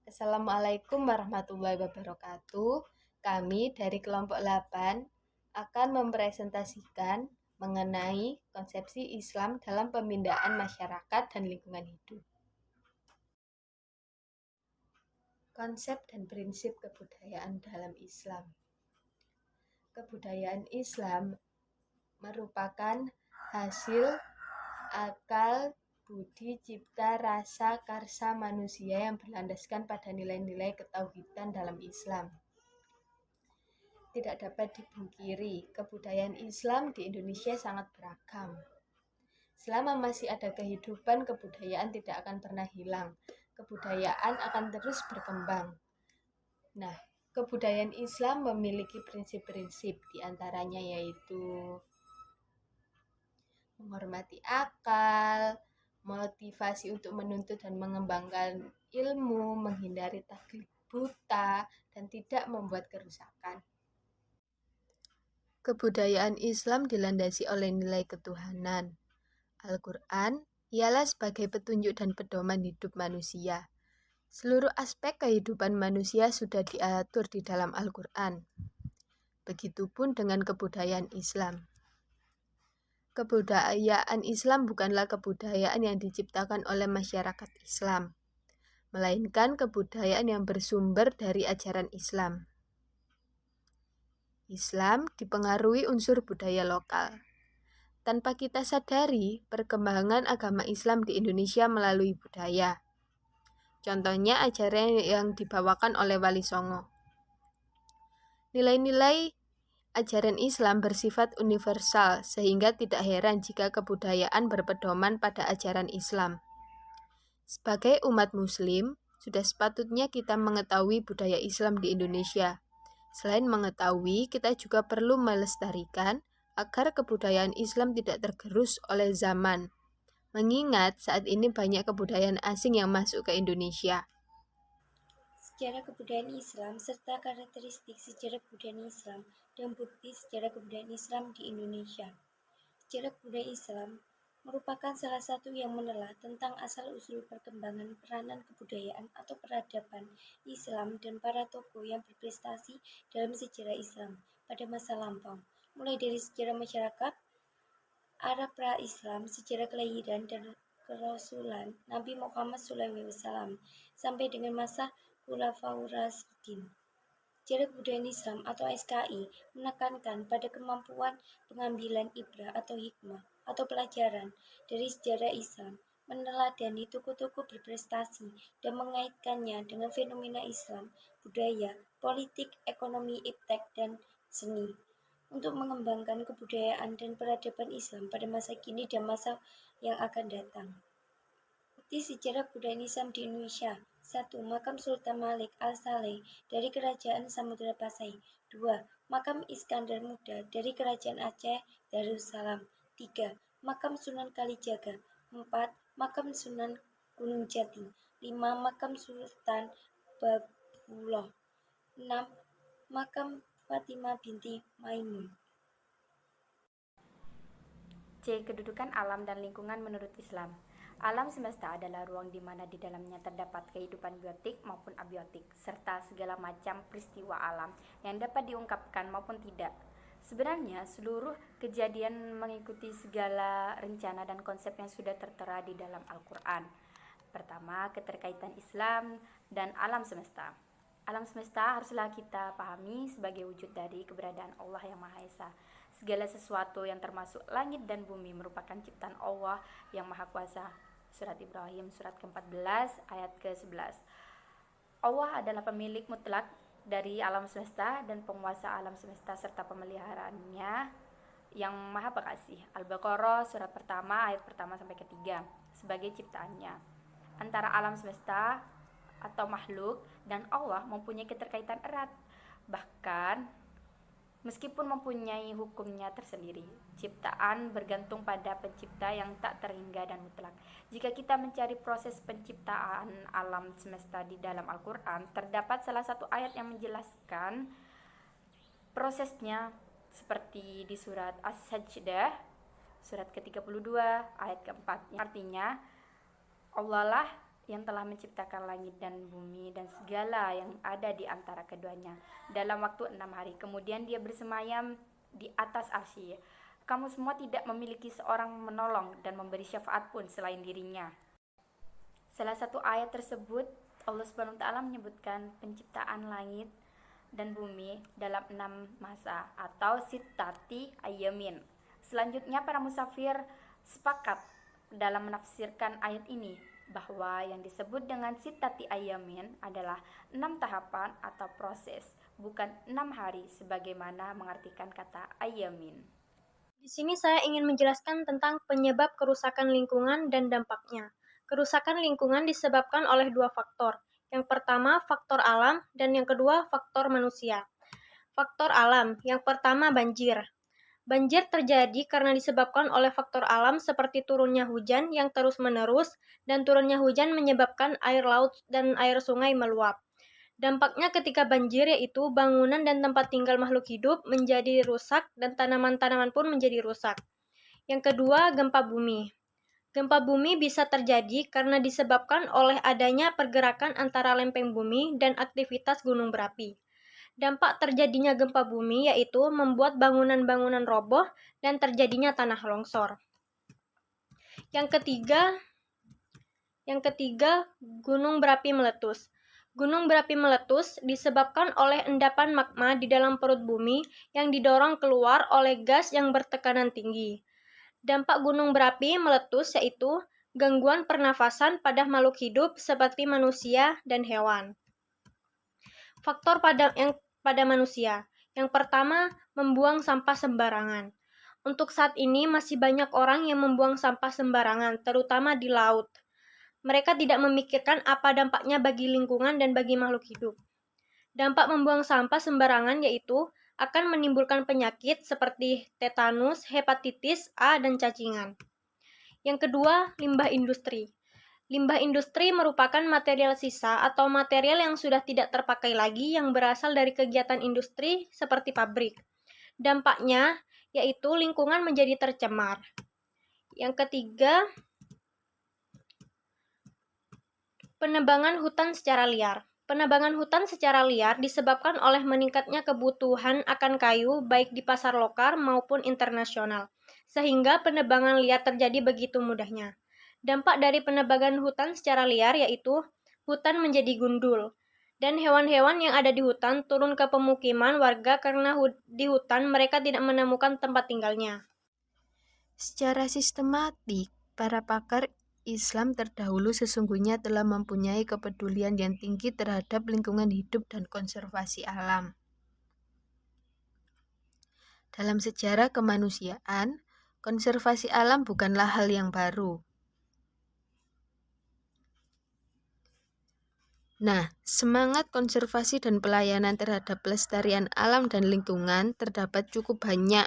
Assalamualaikum warahmatullahi wabarakatuh. Kami dari kelompok 8 akan mempresentasikan mengenai konsepsi Islam dalam pembinaan masyarakat dan lingkungan hidup. Konsep dan prinsip kebudayaan dalam Islam. Kebudayaan Islam merupakan hasil akal, budi, cipta, rasa, karsa manusia yang berlandaskan pada nilai-nilai ketauhidan dalam Islam. Tidak dapat dipungkiri, kebudayaan Islam di Indonesia sangat beragam. Selama masih ada kehidupan, kebudayaan tidak akan pernah hilang. Kebudayaan akan terus berkembang. Nah, kebudayaan Islam memiliki prinsip-prinsip, diantaranya yaitu menghormati akal, motivasi untuk menuntut dan mengembangkan ilmu, menghindari taklid buta, dan tidak membuat kerusakan. Kebudayaan Islam dilandasi oleh nilai ketuhanan. Al-Quran ialah sebagai petunjuk dan pedoman hidup manusia. Seluruh aspek kehidupan manusia sudah diatur di dalam Al-Quran. Begitupun dengan kebudayaan Islam. Kebudayaan Islam bukanlah kebudayaan yang diciptakan oleh masyarakat Islam, melainkan kebudayaan yang bersumber dari ajaran Islam. Islam dipengaruhi unsur budaya lokal. Tanpa kita sadari, perkembangan agama Islam di Indonesia melalui budaya. Contohnya ajaran yang dibawakan oleh Wali Songo. Nilai-nilai ajaran Islam bersifat universal, sehingga tidak heran jika kebudayaan berpedoman pada ajaran Islam. Sebagai umat Muslim, sudah sepatutnya kita mengetahui budaya Islam di Indonesia. Selain mengetahui, kita juga perlu melestarikan agar kebudayaan Islam tidak tergerus oleh zaman. Mengingat saat ini banyak kebudayaan asing yang masuk ke Indonesia. Sejarah kebudayaan Islam serta karakteristik sejarah kebudayaan Islam dan bukti sejarah kebudayaan Islam di Indonesia. Sejarah kebudayaan Islam merupakan salah satu yang menelah tentang asal-usul perkembangan peranan kebudayaan atau peradaban Islam dan para tokoh yang berprestasi dalam sejarah Islam pada masa lampau, mulai dari sejarah masyarakat Arab pra-Islam, sejarah kelahiran dan kerasulan Nabi Muhammad SAW, sampai dengan masa Khulafaur Rasyidin. Sejarah kebudayaan Islam atau SKI menekankan pada kemampuan pengambilan ibrah atau hikmah atau pelajaran dari sejarah Islam, meneladani tokoh-tokoh berprestasi dan mengaitkannya dengan fenomena Islam, budaya, politik, ekonomi, iptek, dan seni untuk mengembangkan kebudayaan dan peradaban Islam pada masa kini dan masa yang akan datang. Bukti sejarah kebudayaan Islam di Indonesia. 1. Makam Sultan Malik Al-Saleh dari Kerajaan Samudra Pasai. 2. Makam Iskandar Muda dari Kerajaan Aceh Darussalam. 3. Makam Sunan Kalijaga. 4. Makam Sunan Gunung Jati. 5. Makam Sultan Babullah. 6. Makam Fatimah binti Maimun. C. Kedudukan alam dan lingkungan menurut Islam. Alam semesta adalah ruang di mana di dalamnya terdapat kehidupan biotik maupun abiotik, serta segala macam peristiwa alam yang dapat diungkapkan maupun tidak. Sebenarnya, seluruh kejadian mengikuti segala rencana dan konsep yang sudah tertera di dalam Al-Quran. Pertama, keterkaitan Islam dan alam semesta. Alam semesta haruslah kita pahami sebagai wujud dari keberadaan Allah yang Maha Esa. Segala sesuatu yang termasuk langit dan bumi merupakan ciptaan Allah yang Maha Kuasa. Surat Ibrahim, surat ke-14, ayat ke-11. Allah adalah pemilik mutlak dari alam semesta dan penguasa alam semesta serta pemeliharaannya yang Maha Pengasih. Al-Baqarah, surat pertama, ayat pertama sampai ketiga, sebagai ciptaannya. Antara alam semesta atau makhluk dan Allah mempunyai keterkaitan erat. Bahkan meskipun mempunyai hukumnya tersendiri, ciptaan bergantung pada pencipta yang tak terhingga dan mutlak. Jika kita mencari proses penciptaan alam semesta di dalam Al-Quran, terdapat salah satu ayat yang menjelaskan prosesnya seperti di surat As-Sajdah, surat ke-32, ayat ke-4. Artinya, Allah lah yang telah menciptakan langit dan bumi dan segala yang ada di antara keduanya dalam waktu 6 hari. Kemudian dia bersemayam di atas arsy. Kamu semua tidak memiliki seorang menolong dan memberi syafaat pun selain dirinya. Salah satu ayat tersebut Allah Subhanahu wa taala menyebutkan penciptaan langit dan bumi dalam 6 masa atau sittati ayamin. Selanjutnya para musafir sepakat dalam menafsirkan ayat ini bahwa yang disebut dengan sittati ayamin adalah 6 tahapan atau proses, bukan 6 hari sebagaimana mengartikan kata ayamin. Di sini saya ingin menjelaskan tentang penyebab kerusakan lingkungan dan dampaknya. Kerusakan lingkungan disebabkan oleh dua faktor. Yang pertama, faktor alam, dan yang kedua, faktor manusia. Faktor alam, yang pertama banjir. Banjir terjadi karena disebabkan oleh faktor alam seperti turunnya hujan yang terus-menerus, dan turunnya hujan menyebabkan air laut dan air sungai meluap. Dampaknya ketika banjir yaitu bangunan dan tempat tinggal makhluk hidup menjadi rusak dan tanaman-tanaman pun menjadi rusak. Yang kedua, gempa bumi. Gempa bumi bisa terjadi karena disebabkan oleh adanya pergerakan antara lempeng bumi dan aktivitas gunung berapi. Dampak terjadinya gempa bumi yaitu membuat bangunan-bangunan roboh dan terjadinya tanah longsor. Yang ketiga, gunung berapi meletus. Gunung berapi meletus disebabkan oleh endapan magma di dalam perut bumi yang didorong keluar oleh gas yang bertekanan tinggi. Dampak gunung berapi meletus yaitu gangguan pernafasan pada makhluk hidup seperti manusia dan hewan. Faktor pada manusia. Yang pertama, membuang sampah sembarangan. Untuk saat ini masih banyak orang yang membuang sampah sembarangan, terutama di laut. Mereka tidak memikirkan apa dampaknya bagi lingkungan dan bagi makhluk hidup. Dampak membuang sampah sembarangan yaitu akan menimbulkan penyakit seperti tetanus, hepatitis A, dan cacingan. Yang kedua, limbah industri. Limbah industri merupakan material sisa atau material yang sudah tidak terpakai lagi yang berasal dari kegiatan industri seperti pabrik. Dampaknya yaitu lingkungan menjadi tercemar. Yang ketiga, penebangan hutan secara liar. Penebangan hutan secara liar disebabkan oleh meningkatnya kebutuhan akan kayu baik di pasar lokal maupun internasional, sehingga penebangan liar terjadi begitu mudahnya. Dampak dari penebangan hutan secara liar yaitu hutan menjadi gundul, dan hewan-hewan yang ada di hutan turun ke pemukiman warga karena di hutan mereka tidak menemukan tempat tinggalnya. Secara sistematik, para pakar Islam terdahulu sesungguhnya telah mempunyai kepedulian yang tinggi terhadap lingkungan hidup dan konservasi alam. Dalam sejarah kemanusiaan, konservasi alam bukanlah hal yang baru. Nah, semangat konservasi dan pelayanan terhadap pelestarian alam dan lingkungan terdapat cukup banyak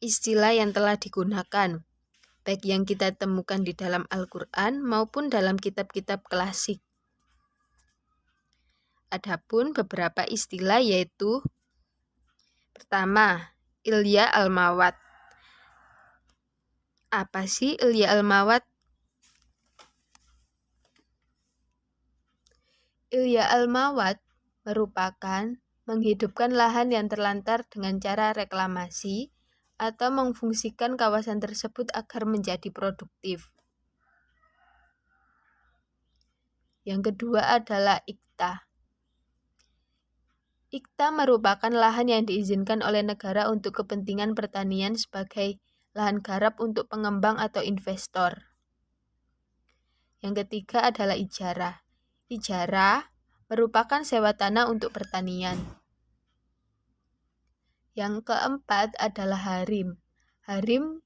istilah yang telah digunakan, baik yang kita temukan di dalam Al-Quran maupun dalam kitab-kitab klasik. Adapun beberapa istilah yaitu pertama, Ilya Al-Mawat. Apa sih Ilya Al-Mawat? Ilya Al-Mawat merupakan menghidupkan lahan yang terlantar dengan cara reklamasi atau memfungsikan kawasan tersebut agar menjadi produktif. Yang kedua adalah Ikta. Ikta merupakan lahan yang diizinkan oleh negara untuk kepentingan pertanian sebagai lahan garap untuk pengembang atau investor. Yang ketiga adalah Ijarah. Ijarah merupakan sewa tanah untuk pertanian. Yang keempat adalah Harim. Harim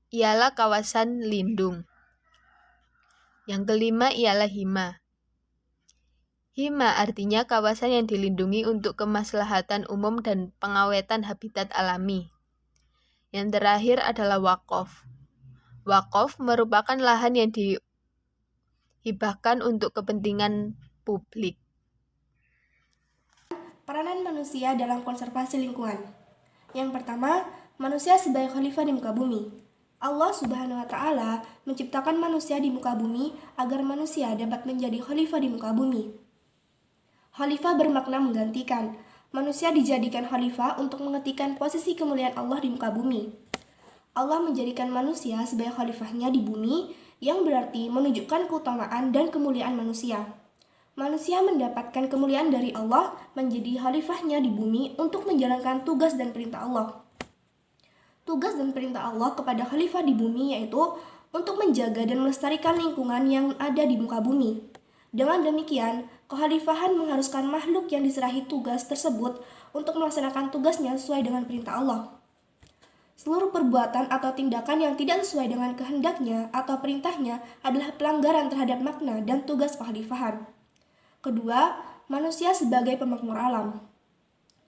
ialah kawasan lindung. Yang kelima ialah Hima. Hima artinya kawasan yang dilindungi untuk kemaslahatan umum dan pengawetan habitat alami. Yang terakhir adalah Waqaf. Waqaf merupakan lahan yang dihibahkan untuk kepentingan publik. Peranan manusia dalam konservasi lingkungan. Yang pertama, manusia sebagai khalifah di muka bumi. Allah Subhanahu wa Ta'ala menciptakan manusia di muka bumi agar manusia dapat menjadi khalifah di muka bumi. Khalifah bermakna menggantikan. Manusia dijadikan khalifah untuk menghentikan posisi kemuliaan Allah di muka bumi. Allah menjadikan manusia sebagai khalifahnya di bumi, yang berarti menunjukkan keutamaan dan kemuliaan manusia. Manusia mendapatkan kemuliaan dari Allah menjadi khalifahnya di bumi untuk menjalankan tugas dan perintah Allah. Tugas dan perintah Allah kepada khalifah di bumi yaitu untuk menjaga dan melestarikan lingkungan yang ada di muka bumi. Dengan demikian, kekhalifahan mengharuskan makhluk yang diserahi tugas tersebut untuk melaksanakan tugasnya sesuai dengan perintah Allah. Seluruh perbuatan atau tindakan yang tidak sesuai dengan kehendaknya atau perintahnya adalah pelanggaran terhadap makna dan tugas kekhalifahan. Kedua, manusia sebagai pemakmur alam.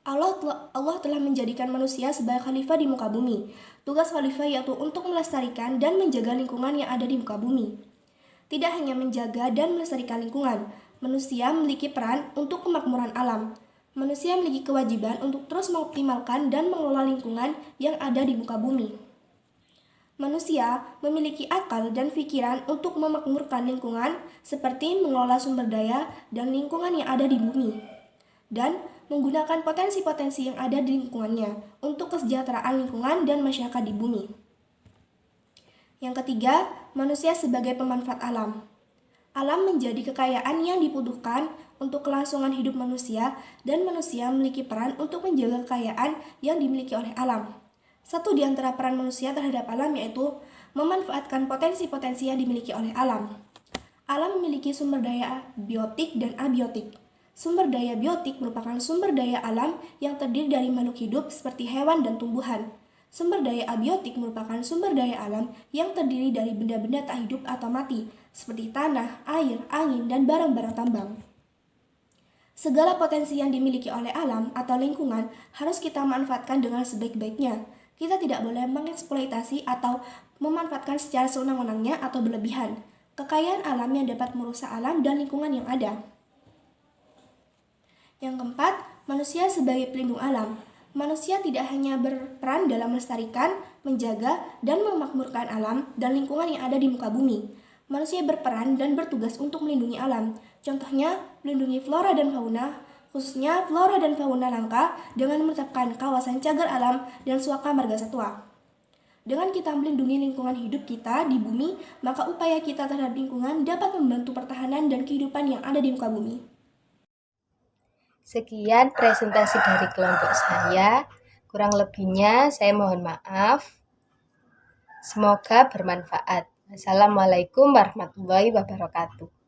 Allah telah menjadikan manusia sebagai khalifah di muka bumi. Tugas khalifah yaitu untuk melestarikan dan menjaga lingkungan yang ada di muka bumi. Tidak hanya menjaga dan melestarikan lingkungan, manusia memiliki peran untuk kemakmuran alam. Manusia memiliki kewajiban untuk terus mengoptimalkan dan mengelola lingkungan yang ada di muka bumi. Manusia memiliki akal dan pikiran untuk memakmurkan lingkungan seperti mengelola sumber daya dan lingkungan yang ada di bumi, dan menggunakan potensi-potensi yang ada di lingkungannya untuk kesejahteraan lingkungan dan masyarakat di bumi. Yang ketiga, manusia sebagai pemanfaat alam. Alam menjadi kekayaan yang dibutuhkan untuk kelangsungan hidup manusia, dan manusia memiliki peran untuk menjaga kekayaan yang dimiliki oleh alam. Satu di antara peran manusia terhadap alam yaitu memanfaatkan potensi-potensi yang dimiliki oleh alam. Alam memiliki sumber daya biotik dan abiotik. Sumber daya biotik merupakan sumber daya alam yang terdiri dari makhluk hidup seperti hewan dan tumbuhan. Sumber daya abiotik merupakan sumber daya alam yang terdiri dari benda-benda tak hidup atau mati, seperti tanah, air, angin, dan barang-barang tambang. Segala potensi yang dimiliki oleh alam atau lingkungan harus kita manfaatkan dengan sebaik-baiknya. Kita tidak boleh mengeksploitasi atau memanfaatkan secara sewenang-wenangnya atau berlebihan. Kekayaan alam yang dapat merusak alam dan lingkungan yang ada. Yang keempat, manusia sebagai pelindung alam. Manusia tidak hanya berperan dalam melestarikan, menjaga, dan memakmurkan alam dan lingkungan yang ada di muka bumi. Manusia berperan dan bertugas untuk melindungi alam. Contohnya, melindungi flora dan fauna, khususnya flora dan fauna langka dengan menetapkan kawasan cagar alam dan suaka marga satwa. Dengan kita melindungi lingkungan hidup kita di bumi, maka upaya kita terhadap lingkungan dapat membantu pertahanan dan kehidupan yang ada di muka bumi. Sekian presentasi dari kelompok saya. Kurang lebihnya saya mohon maaf. Semoga bermanfaat. Assalamualaikum warahmatullahi wabarakatuh.